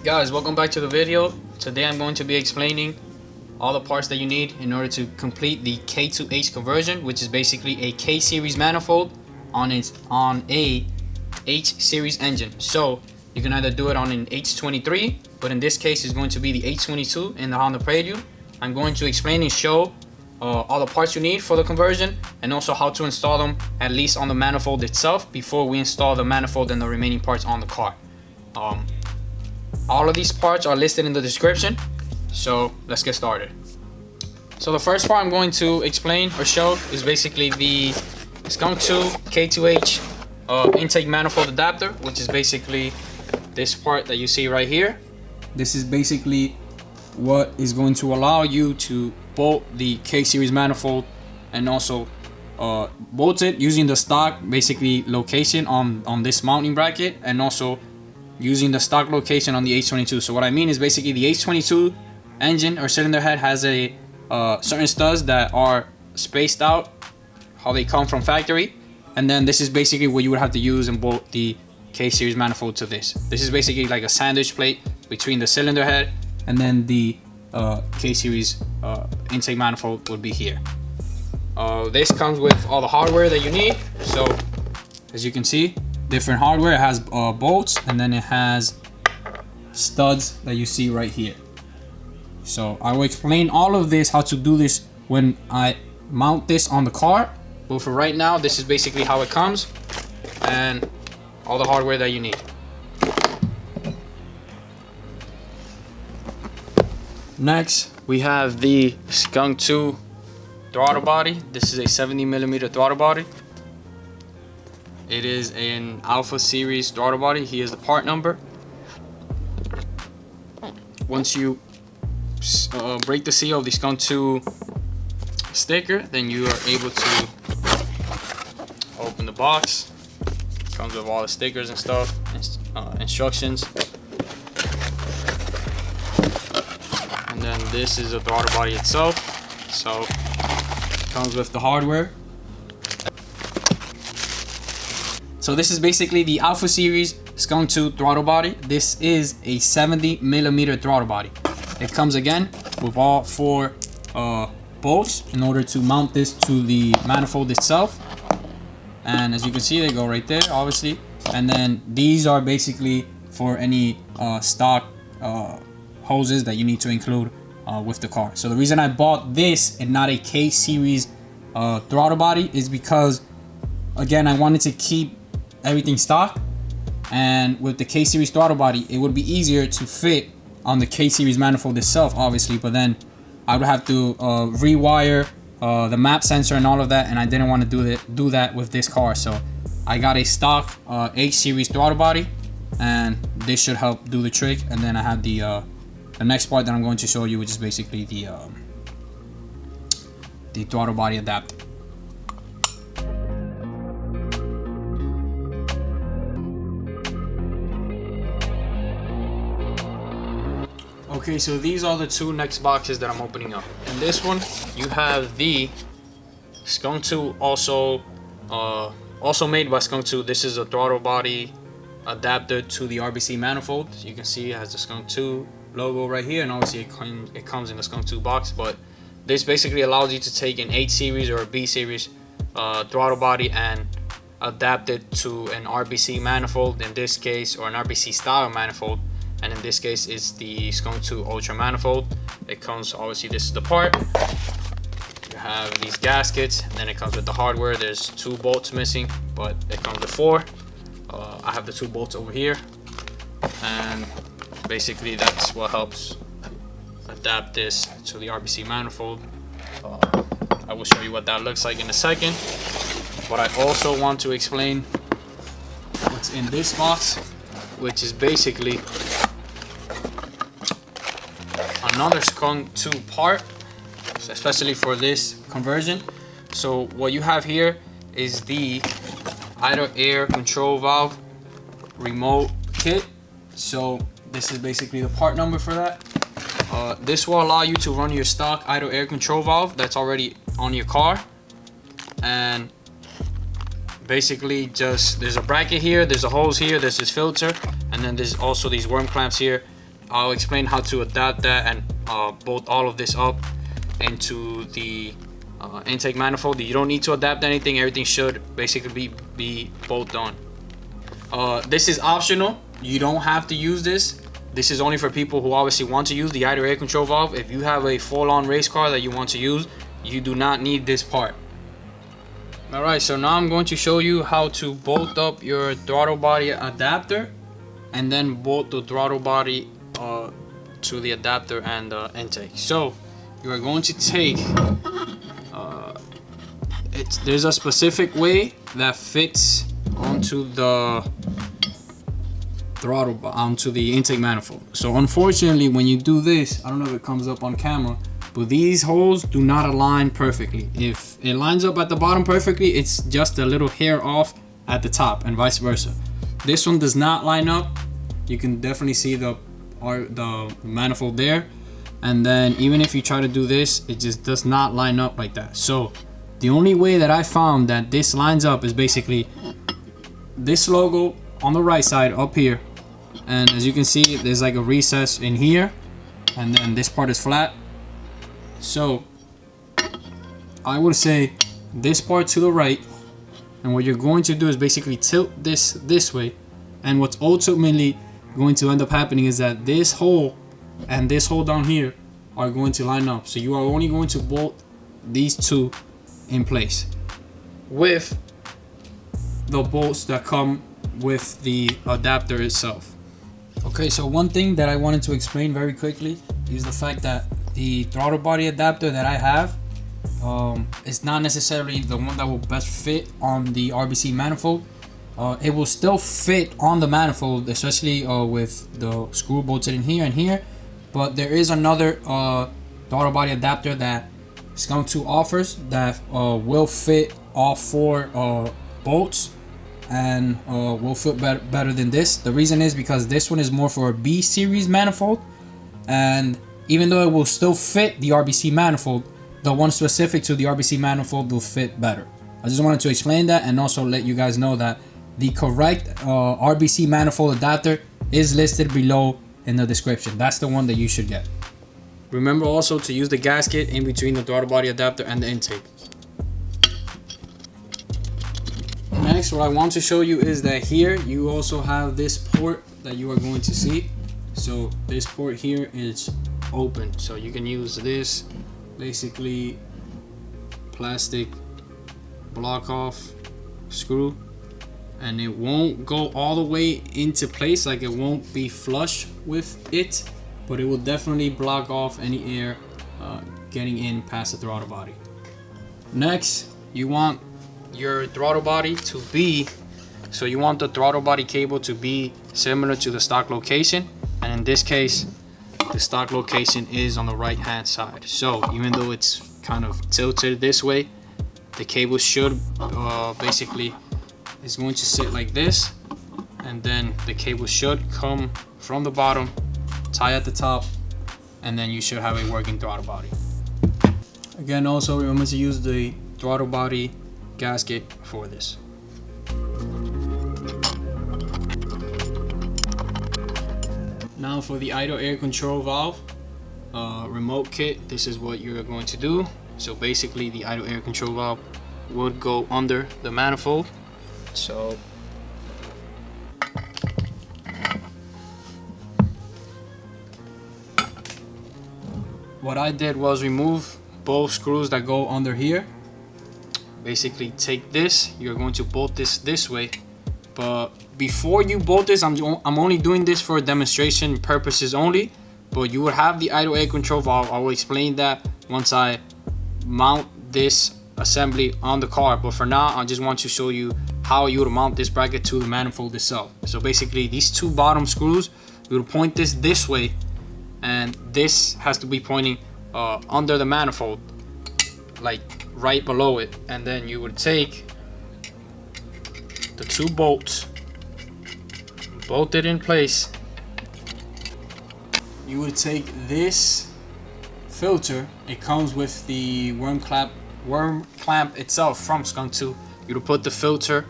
Guys, welcome back to the video. Today I'm going to be explaining all the parts that you need in order to complete the K to H conversion, which is basically a K series manifold on a H series engine. So you can either do it on an H23, but in this case it's going to be the H22 in the Honda Prelude. I'm going to explain and show all the parts you need for the conversion, and also how to install them, at least on the manifold itself, before we install the manifold and the remaining parts on the car. All of these parts are listed in the description, so let's get started. So the first part I'm going to explain or show is basically the skunk2 K2H intake manifold adapter, which is basically this part that you see right here. This is basically what is going to allow you to bolt the K series manifold and also bolt it using the stock basically location on this mounting bracket, and also using the stock location on the H22. So what I mean is basically the H22 engine or cylinder head has a certain studs that are spaced out how they come from factory, and then this is basically what you would have to use and bolt the K series manifold to this. This is basically like a sandwich plate between the cylinder head and then the K series intake manifold would be here. This comes with all the hardware that you need. So as you can see, different hardware. It has bolts, and then it has studs that you see right here. So I will explain all of this, how to do this when I mount this on the car, but for right now this is basically how it comes and all the hardware that you need. Next we have the skunk2 throttle body. This is a 70mm throttle body. It is an Alpha series throttle body. Here's the part number. Once you break the seal of the skunk2 sticker, then you are able to open the box. It comes with all the stickers and stuff, instructions. And then this is the throttle body itself. So it comes with the hardware. So this is basically the Alpha series skunk2 throttle body. This is a 70mm throttle body. It comes again with all 4 bolts in order to mount this to the manifold itself. And as you can see, they go right there, obviously. And then these are basically for any stock hoses that you need to include with the car. So the reason I bought this and not a K series throttle body is because, again, I wanted to keep everything stock, and with the K series throttle body it would be easier to fit on the K series manifold itself, obviously, but then I would have to rewire the map sensor and all of that, and I didn't want to do that with this car. So I got a stock H series throttle body, and this should help do the trick. And then I have the next part that I'm going to show you, which is basically the throttle body adapter. Okay, so these are the 2 next boxes that I'm opening up. In this one, you have the skunk2, also made by skunk2. This is a throttle body adapter to the RBC manifold. So you can see it has the skunk2 logo right here, and obviously it comes in the skunk2 box. But this basically allows you to take an H series or a B series throttle body and adapt it to an RBC manifold in this case, or an RBC style manifold. And in this case, it's the skunk2 Ultra manifold. It comes, obviously, this is the part. You have these gaskets, and then it comes with the hardware. There's 2 bolts missing, but it comes with 4. I have the 2 bolts over here, and basically that's what helps adapt this to the RBC manifold. I will show you what that looks like in a second, but I also want to explain what's in this box, which is basically another skunk2 part, especially for this conversion. So what you have here is the idle air control valve remote kit. So this is basically the part number for that. This will allow you to run your stock idle air control valve that's already on your car, and basically just there's a bracket here, there's a hose here, there's this filter, and then there's also these worm clamps here I'll explain how to adapt that and bolt all of this up into the intake manifold. You don't need to adapt anything. Everything should basically be bolted on. This is optional. You don't have to use this. This is only for people who obviously want to use the idle air control valve. If you have a full-on race car that you want to use, you do not need this part. Alright, so now I'm going to show you how to bolt up your throttle body adapter and then bolt the throttle body to the adapter and intake. So you are going to take there's a specific way that fits onto the throttle, onto the intake manifold. So unfortunately, when you do this, I don't know if it comes up on camera, but these holes do not align perfectly. If it lines up at the bottom perfectly, it's just a little hair off at the top, and vice versa. This one does not line up. You can definitely see the manifold there, and then even if you try to do this, it just does not line up like that. So the only way that I found that this lines up is basically this logo on the right side up here, and as you can see, there's like a recess in here, and then this part is flat. So I would say this part to the right, and what you're going to do is basically tilt this way, and what's ultimately going to end up happening is that this hole and this hole down here are going to line up. So you are only going to bolt these two in place with the bolts that come with the adapter itself. Okay, so one thing that I wanted to explain very quickly is the fact that the throttle body adapter that I have is not necessarily the one that will best fit on the RBC manifold. It will still fit on the manifold, especially with the screw bolted in here and here, but there is another throttle body adapter that skunk2 offers that will fit all four bolts and will fit better than this. The reason is because this one is more for a B series manifold, and even though it will still fit the RBC manifold, the one specific to the RBC manifold will fit better. I just wanted to explain that and also let you guys know that the correct RBC manifold adapter is listed below in the description. That's the one that you should get. Remember also to use the gasket in between the throttle body adapter and the intake. Next, what I want to show you is that here you also have this port that you are going to see. So this port here is open, so you can use this basically plastic block off screw, and it won't go all the way into place, like it won't be flush with it, but it will definitely block off any air getting in past the throttle body. Next, you want your throttle body to be, so you want the throttle body cable to be similar to the stock location, and in this case the stock location is on the right hand side. So even though it's kind of tilted this way, the cable should basically is going to sit like this, and then the cable should come from the bottom, tie at the top, and then you should have a working throttle body. Again, also remember to use the throttle body gasket for this. Now for the idle air control valve remote kit, this is what you're going to do. So basically the idle air control valve would go under the manifold. So what I did was remove both screws that go under here. Basically take this, you're going to bolt this way, but before you bolt this, I'm only doing this for demonstration purposes only, but you will have the idle air control valve. I will explain that once I mount this assembly on the car, but for now I just want to show you how you would mount this bracket to the manifold itself. So basically these two bottom screws, you would point this way, and this has to be pointing under the manifold, like right below it, and then you would take the two bolts, bolt it in place. You would take this filter, it comes with the worm clamp itself from skunk2. You would put the filter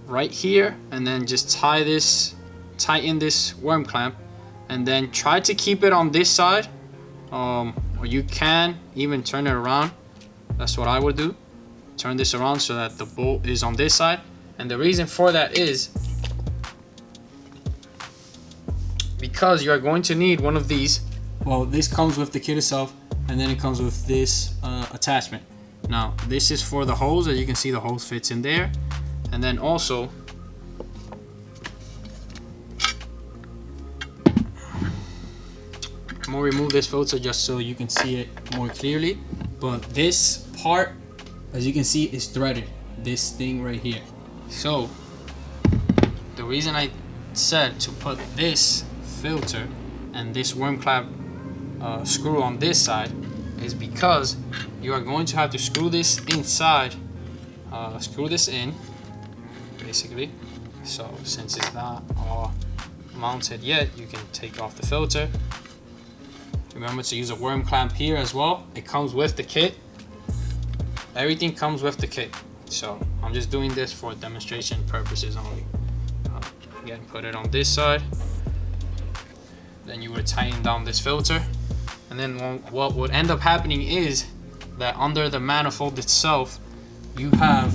right here and then just tighten this worm clamp, and then try to keep it on this side, or you can even turn it around. That's what I would do. Turn this around so that the bolt is on this side, and the reason for that is because you are going to need one of these. Well, this comes with the kit itself, and then it comes with this attachment. Now, this is for the hose. As you can see, the hose fits in there, and then also I'm gonna remove this filter just so you can see it more clearly. But this part, as you can see, is threaded. This thing right here. So the reason I said to put this filter and this worm clamp screw on this side is because you are going to have to screw this inside, screw this in basically. So since it's not all mounted yet, you can take off the filter. Remember to use a worm clamp here as well. It comes with the kit. Everything comes with the kit. So I'm just doing this for demonstration purposes only. Again, put it on this side. Then you would tighten down this filter. And then what would end up happening is that under the manifold itself, you have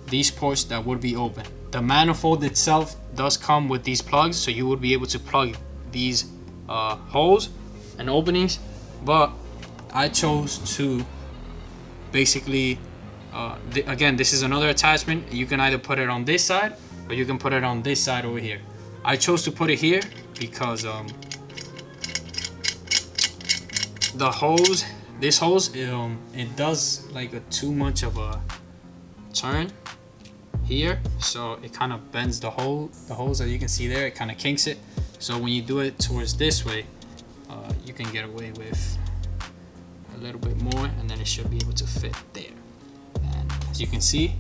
these ports that would be open. The manifold itself does come with these plugs, so you would be able to plug these holes and openings, but I chose to basically again, this is another attachment. You can either put it on this side or you can put it on this side over here. I chose to put it here because the hose, this hose, it does like a too much of a turn here, so it kind of bends the hose that you can see there. It kind of kinks it, so when you do it towards this way, you can get away with a little bit more, and then it should be able to fit there. And as you can see,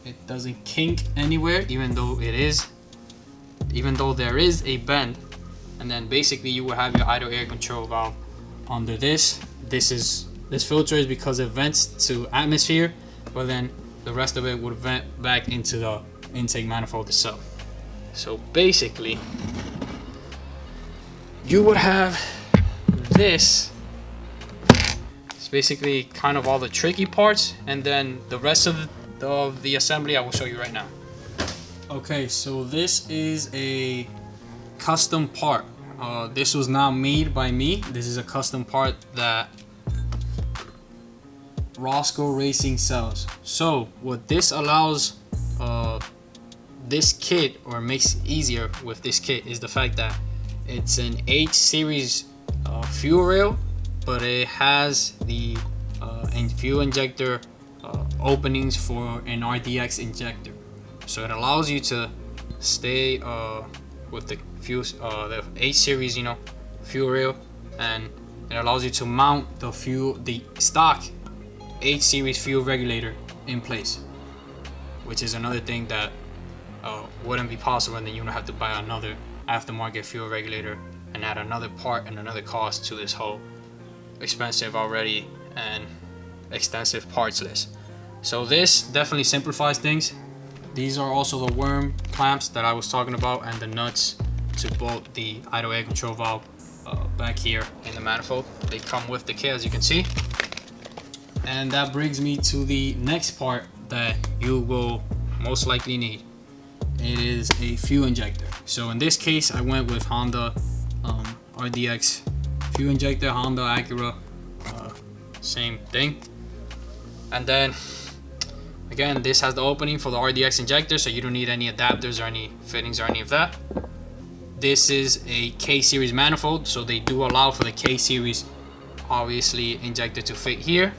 it doesn't kink anywhere, even though there is a bend. And then basically you will have your idle air control valve under this. This filter is because it vents to atmosphere, but then the rest of it would vent back into the intake manifold itself. So basically you would have this. It's basically kind of all the tricky parts, and then the rest of the assembly I will show you right now. Okay, so this is a custom part. This was not made by me. This is a custom part that Roscoe Racing sells. So what this allows this kit, or makes it easier with this kit, is the fact that it's an H series fuel rail, but it has the fuel injector openings for an RDX injector. So it allows you to stay with the H series, fuel rail, and it allows you to mount the stock H series fuel regulator in place, which is another thing that wouldn't be possible, and then you would have to buy another aftermarket fuel regulator and add another part and another cost to this whole expensive already and extensive parts list. So this definitely simplifies things. These are also the worm clamps that I was talking about, and the nuts to bolt the idle air control valve back here in the manifold. They come with the kit, as you can see. And that brings me to the next part that you will most likely need. It is a fuel injector. So in this case, I went with Honda RDX fuel injector, Honda, Acura, same thing. And then again, this has the opening for the RDX injector, so you don't need any adapters or any fittings or any of that. This is a K series manifold, so they do allow for the K series obviously injector to fit here.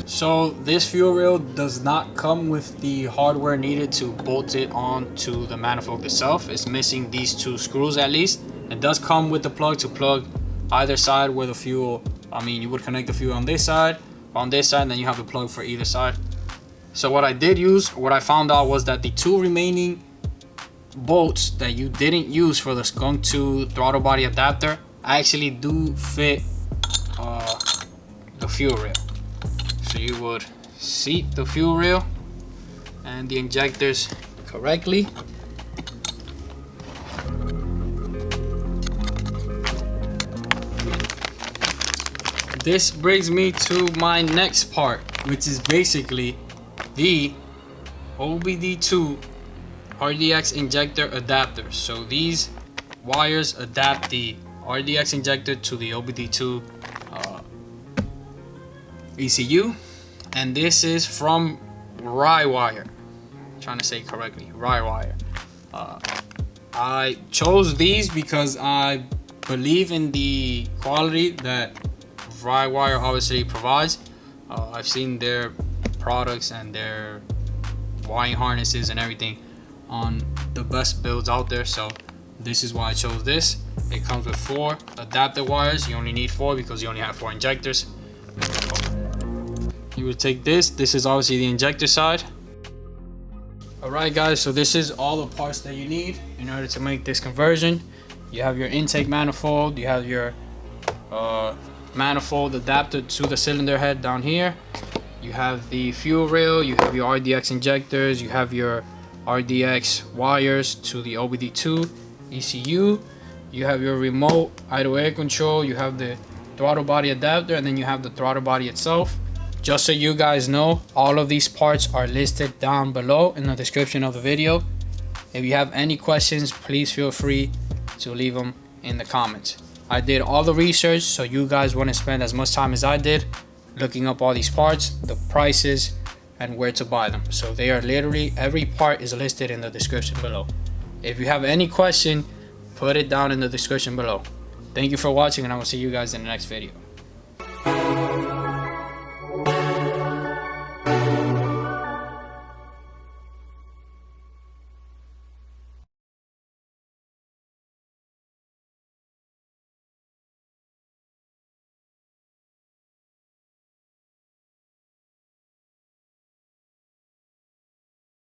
So this fuel rail does not come with the hardware needed to bolt it onto the manifold itself. It's missing these two screws at least. It does come with the plug to plug either side where the fuel, you would connect the fuel on this side, and then you have the plug for either side. So what I found out was that the two remaining bolts that you didn't use for the skunk2 throttle body adapter actually do fit the fuel rail. So you would seat the fuel rail and the injectors correctly, this brings me to my next part, which is basically the OBD2 RDX injector adapter. So these wires adapt the RDX injector to the OBD2 ECU, and this is from Rywire. Trying to say it correctly, Rywire. I chose these because I believe in the quality that Rywire obviously provides. I've seen their products and their wiring harnesses and everything on the best builds out there, so this is why I chose this. It comes with 4 adapter wires. You only need 4 because you only have 4 injectors. You would take this is obviously the injector side. Alright guys, so this is all the parts that you need in order to make this conversion. You have your intake manifold, you have your manifold adapter to the cylinder head down here. You have the fuel rail, you have your RDX injectors, you have your RDX wires to the OBD2 ECU. You have your remote idle air control, you have the throttle body adapter, and then you have the throttle body itself. Just so you guys know, all of these parts are listed down below in the description of the video. If you have any questions, please feel free to leave them in the comments. I did all the research, so you guys wouldn't spend as much time as I did looking up all these parts, the prices, and where to buy them. So they are literally, every part is listed in the description below. If you have any question, put it down in the description below. Thank you for watching, and I will see you guys in the next video.